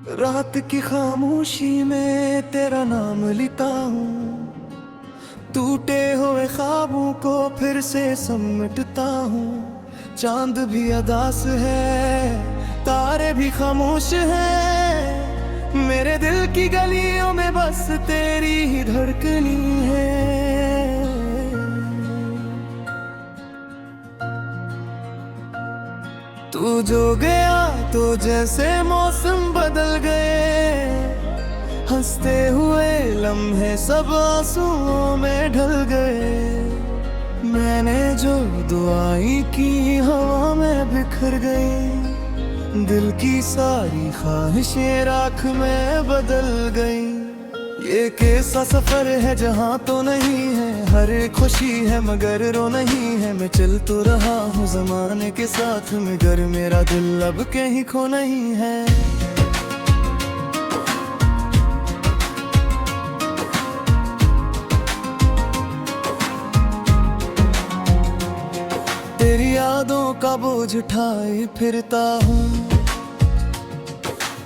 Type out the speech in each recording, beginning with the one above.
रात की खामोशी में तेरा नाम लिखता हूँ, टूटे हुए ख्वाबों को फिर से समेटता हूँ। चांद भी अदास है, तारे भी खामोश हैं, मेरे दिल की गलियों में बस तेरी ही धड़कनी है। तू जो गया तो जैसे मौसम बदल गए, हंसते हुए लम्हे सब आंसुओं में ढल गए। मैंने जो दुआएं की हवा में बिखर गई, दिल की सारी ख्वाहिशें राख में बदल गई। ये कैसा सफर है जहाँ तो नहीं है, हर एक खुशी है मगर रो नहीं है। मैं चल तो रहा हूँ जमाने के साथ मगर मेरा दिल अब कहीं खो नहीं है। तेरी यादों का बोझ उठाए फिरता हूँ,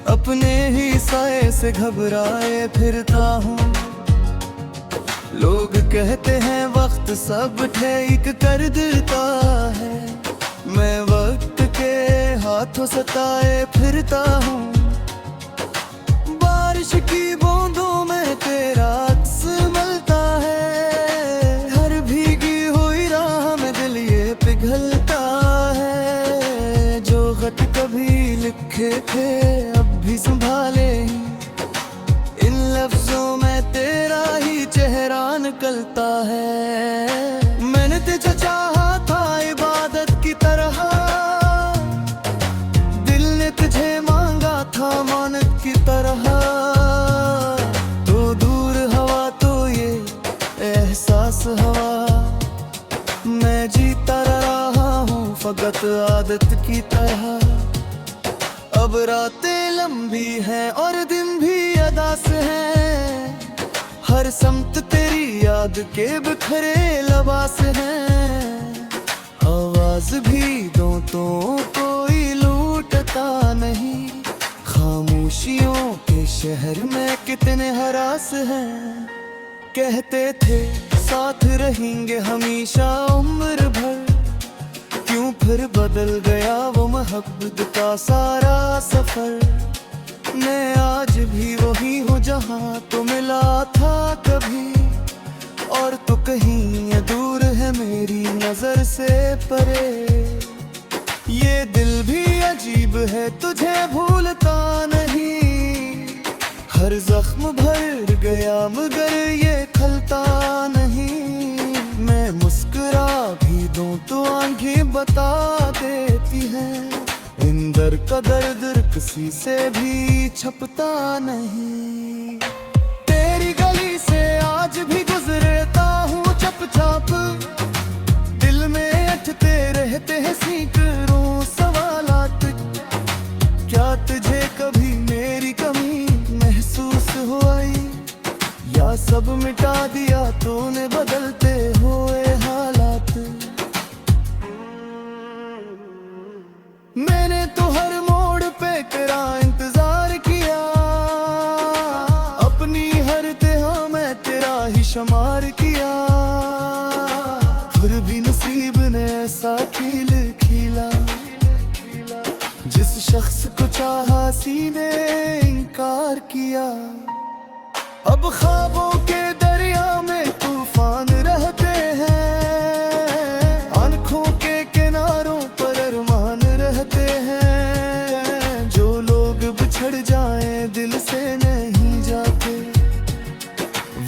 अपने ही साए से घबराए फिरता हूँ। लोग कहते हैं वक्त सब ठीक कर देता है, मैं वक्त के हाथों सताए फिरता हूँ। बारिश की बूंदों में तेरा अक्स मिलता है, हर भीगी हुई राह में दिल ये पिघलता है। जो खत कभी लिखे थे अब भी संभाले, इन लफ्जों में तेरा ही चेहरा निकलता है। मैंने तुझे चाहा था इबादत की तरह, दिल ने तुझे मांगा था मानत की तरह। तो दूर हवा तो ये एहसास हवा, मैं जीता रहा हूँ फकत आदत की तरह। अब रातें लंबी हैं और दिन भी अदास हैं, हर समत तेरी याद के बिखरे लबास हैं। आवाज भी दूं तो कोई लूटता नहीं, खामोशियों के शहर में कितने हरास हैं। कहते थे साथ रहेंगे हमेशा उम्र भर, क्यों फिर बदल गया वो मोहब्बत का सारा सफर। मैं आज भी वही हूँ जहाँ तो मिला था कभी, और तो कहीं दूर है मेरी नजर से परे। ये दिल भी अजीब है तुझे भूलता नहीं, हर जख्म भर गया मगर ये खलता नहीं। मैं मुस्कुरा भी दूं तो आंखें बता देती हैं, इंदर का दर्द किसी से भी छपता नहीं। तेरी गली से आज भी गुजरता हूँ चुपचाप, दिल में अटते रहते हैं सैकड़ों सवालात। क्या तुझे कभी मेरी कमी महसूस हुई, या सब मिटा दिया तूने बदलते हुए हालात। मैंने तो हर मोड़ पे तेरा इंतजार किया, अपनी हर तह में तेरा ही शुमार किया। फिर भी नसीब ने ऐसा खील खीला, जिस शख्स को चाहा सीने इनकार किया। अब ख्वाबों के दरिया में तूफान रहते हैं, आंखों के किनारों पर अरमान रहते हैं। जो लोग बिछड़ जाएं दिल से नहीं जाते,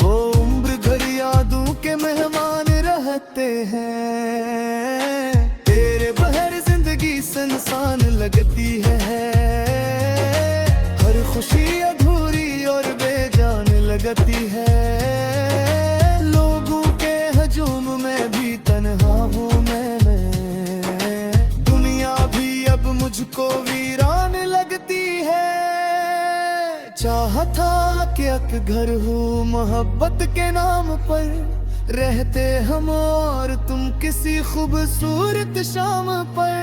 वो उम्र भर यादों के मेहमान रहते हैं। तेरे बहर जिंदगी संसान लगती है, हर खुशी अधूरी और बेजान लगती है। लोगों के हजूम में भी तन्हा हूँ मैं, दुनिया भी अब मुझको वीरान लगती है। चाहा था कि एक घर हो मोहब्बत के नाम पर, रहते हम और तुम किसी खूबसूरत शाम पर।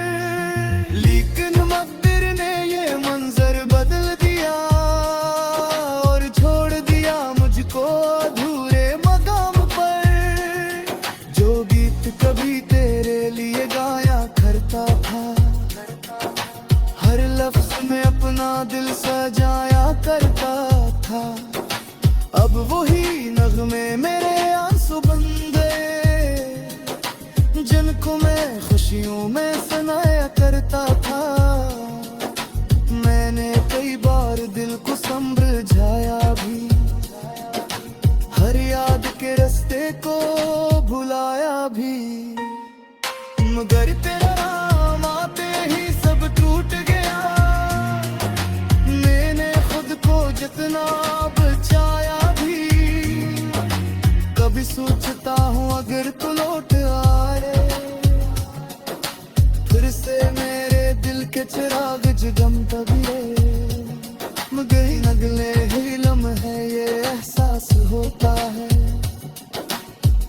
लेकिन मकदर ने ये मंजर बदल दिया, खुशियों में सुनाया करता था। मैंने कई बार दिल को समझाया भी, हर याद के रास्ते को भुलाया भी, मगर तेरा नाम आते ही सब टूट गया। मैंने खुद को जितना बचाया भी, कभी सोचता हूँ अगर तू लौट आए, फिर से मेरे दिल के चिराग जगमता भी है। मगर अगले ही लम्हे ये एहसास होता है,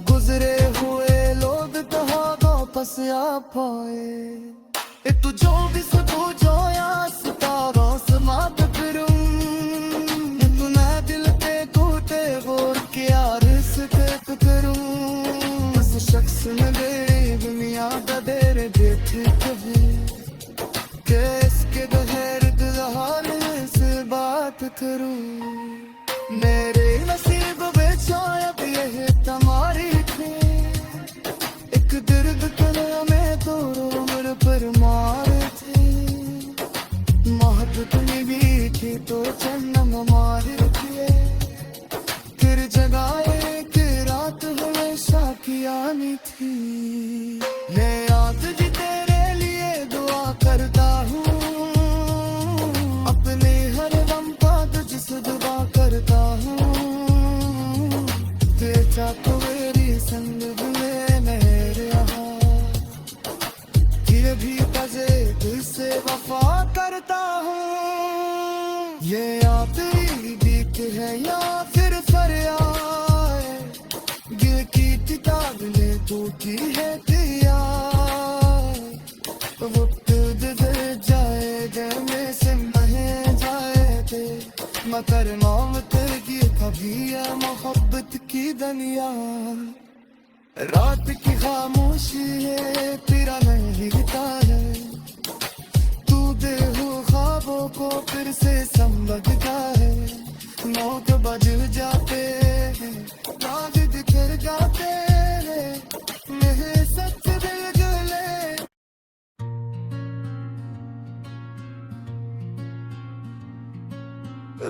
गुजरे हुए लोग कहाँ वापस आ पाए। तू जो भी सोचो या सितारों से मात करूं, तू मैं दिल पे कूटे बोर के यार से करूं। उस शख्स ने मेरी दुनिया का देर देखे कभी, किसके बगैर दिल हाल से बात करूं। मेरे नसीब में शायद यह तुम्हारी थी, एक दर्द कला में तो उम्र पर मार थे। मोहब्बत में भी थी तो जन्म मार थे, फिर जगाए कि रात हमेशा की आनी थी। मैं आज जी तेरे लिए दुआ करता हूँ, अपने हर गम का तुझसे दुआ करता हूँ। तेरा तो मेरी संग में मेरे यहाँ, फिर भी बजे दिल से वफा करता हूँ। ये आखिरी गीत है या फिर फरियाद, दिल की किताब ने तू की है तैयार। वक्त गुजर जाएगा में से महे जाए थे, मगर मोहब्बत की कभी है मोहब्बत की दुनिया। रात की खामोशी है तेरा नहीं गिरता है, तू बेहू ख्वाबों को फिर से संभगता है। मौत बज जाते हैं, राज बिखर जाते हैं, मेरे सच दिल गले।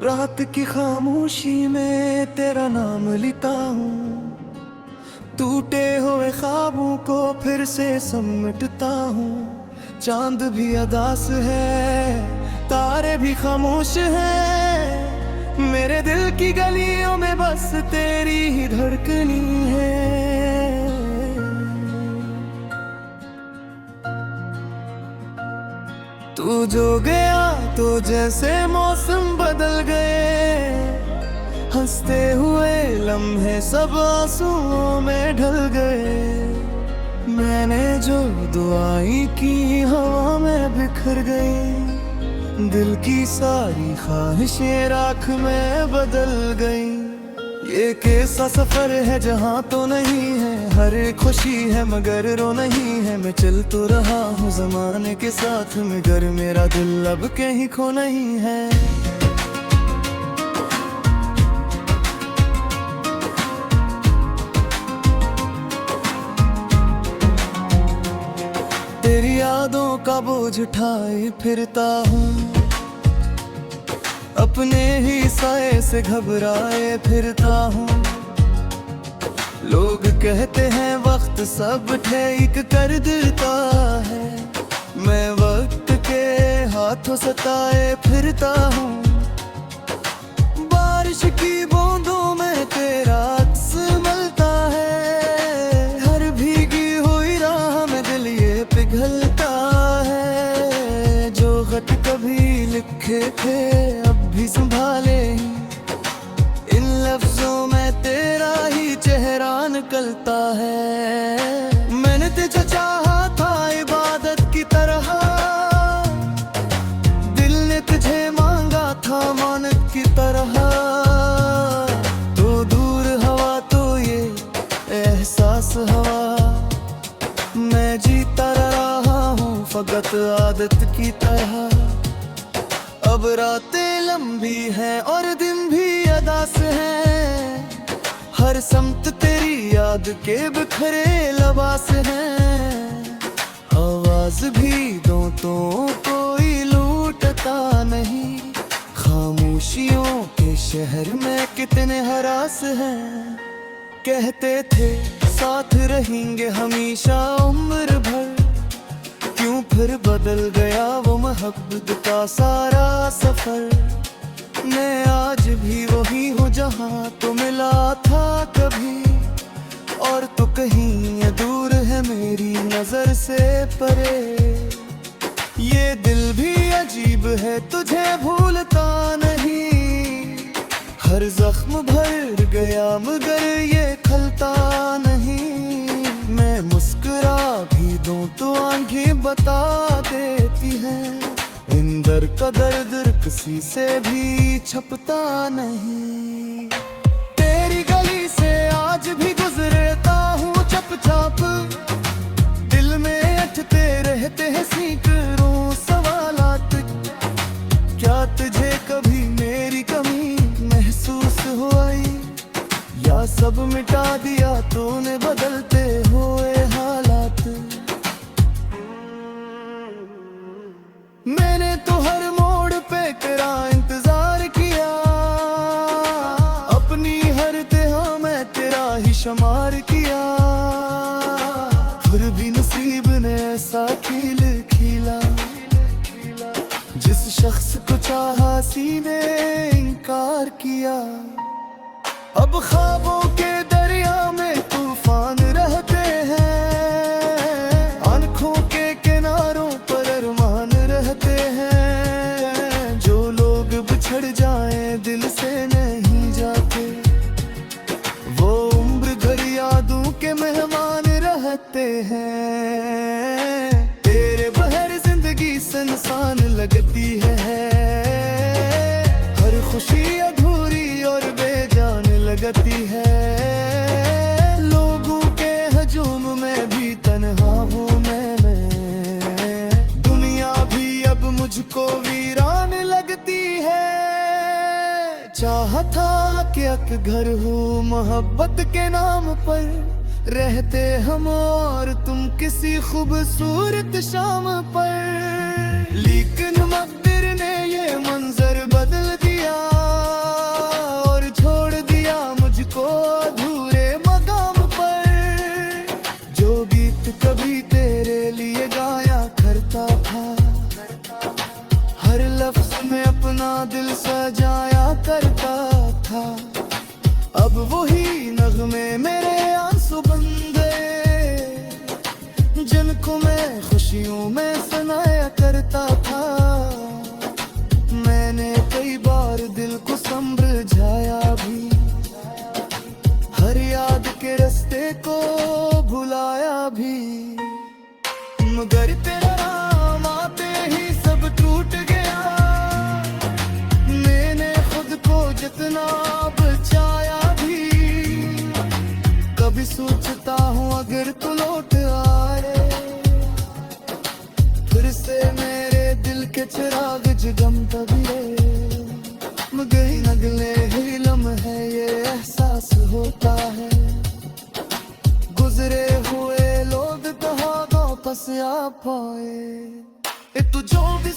रात की खामोशी में तेरा नाम लिखता हूँ, टूटे हुए ख्वाबों को फिर से समेटता हूँ। चांद भी अदास है, तारे भी खामोश हैं, मेरे दिल की गलियों में बस तेरी ही धड़कनी है। तू जो गया तो जैसे मौसम बदल गए, हंसते हुए लम्हे सब आंसुओं में ढल गए। मैंने जो दुआएं की हवा में बिखर गई, दिल की सारी ख्वाहिशें राख में बदल गई। ये कैसा सफर है जहाँ तो नहीं है, हर एक खुशी है मगर रो नहीं है। मैं चल तो रहा हूँ जमाने के साथ, मगर मेरा दिल अब कहीं खो नहीं है। तेरी यादों का बोझ उठाए फिरता हूँ, अपने ही साए से घबराए फिरता हूँ। लोग कहते हैं वक्त सब ठीक कर देता है, मैं वक्त के हाथों सताए फिरता हूँ। बारिश की बूंदों में तेरा अक्स मिलता है, हर भीगी हुई राह में दिल ये पिघलता है। जो खत कभी लिखे थे अब भी संभाले, इन लफ्जों में तेरा ही चेहरा निकलता है। मैंने तुझे चाहा था इबादत की तरह, दिल ने तुझे मांगा था मानत की तरह। तो दूर हवा तो ये एहसास हवा, मैं जीता रहा हूँ फकत आदत की तरह। अब रातें लंबी हैं और दिन भी अदास हैं, हर समत तेरी याद के बिखरे लबास हैं। भी दूं तो कोई लूटता नहीं। खामोशियों के शहर में कितने हरास हैं। कहते थे साथ रहेंगे हमेशा उम्र भर, क्यों फिर बदल गया वो मोहब्बत का सारा सफर। मैं आज भी वही हूँ जहाँ तो मिला था कभी, और तो कहीं दूर है मेरी नजर से परे। ये दिल भी अजीब है तुझे भूलता नहीं, हर जख्म भर गया मगर ये खलता नहीं। मैं मुस्कुरा भी दूं तो आंखें बता देती हैं, इंदर का दर्द किसी से भी छपता नहीं। तेरी गली से आज भी गुजरता हूँ चुपचाप, दिल में अटते रहते हैं सैकड़ों सवालात। क्या तुझे कभी मेरी कमी महसूस हुई, या सब मिटा दिया तूने बदलते हुए हालात। मैंने तो हर मोड़ पे तेरा इंतजार किया, अपनी हर तिहा में तेरा ही शुमार किया। फिर भी नसीब ने ऐसा खिल खिला, जिस शख्स को चाहा सीने इनकार किया। अब ख्वाबों के दरिया में तूफान रहते हैं, आंखों के किनारों पर अरमान रहते हैं। जो लोग बिछड़ जाएं दिल से नहीं जाते, वो उम्र भर यादों के मेहमान रहते हैं। तेरे बहर जिंदगी सुनसान लगती है, हर खुशी अधूरी और बेजान लगती है। लोगों के हजूम में भी तन्हा हूँ मैं, दुनिया भी अब मुझको वीरान लगती है। चाहा था कि एक घर हो मोहब्बत के नाम पर, रहते हम और तुम किसी खूबसूरत शाम पर। लेकिन मकदर ने ये मंजर बदल दिया, और छोड़ दिया मुझको अधूरे मकाम पर। जो गीत कभी तेरे लिए गाया करता था, हर लफ्ज में अपना दिल सजाया करता था। अब वही नगमे मेरे आंसू बन गए, जिनको मैं खुशियों में सुनाया करता था। मैंने कई बार दिल को समझाया भी, हर याद के रास्ते को भुलाया भी। मगर तेरा नाम आते ही सब टूट गया, मैंने खुद को जितना बचाया भी। कभी सोचता हूँ अगर तू लौट आए, फिर से मेरे दिल के चिराग जगमता भी रहे। मगर अगले ही लम्हे ये एहसास होता है, गुजरे हुए लोग कहाँ वापस आ पाए। तू जो भी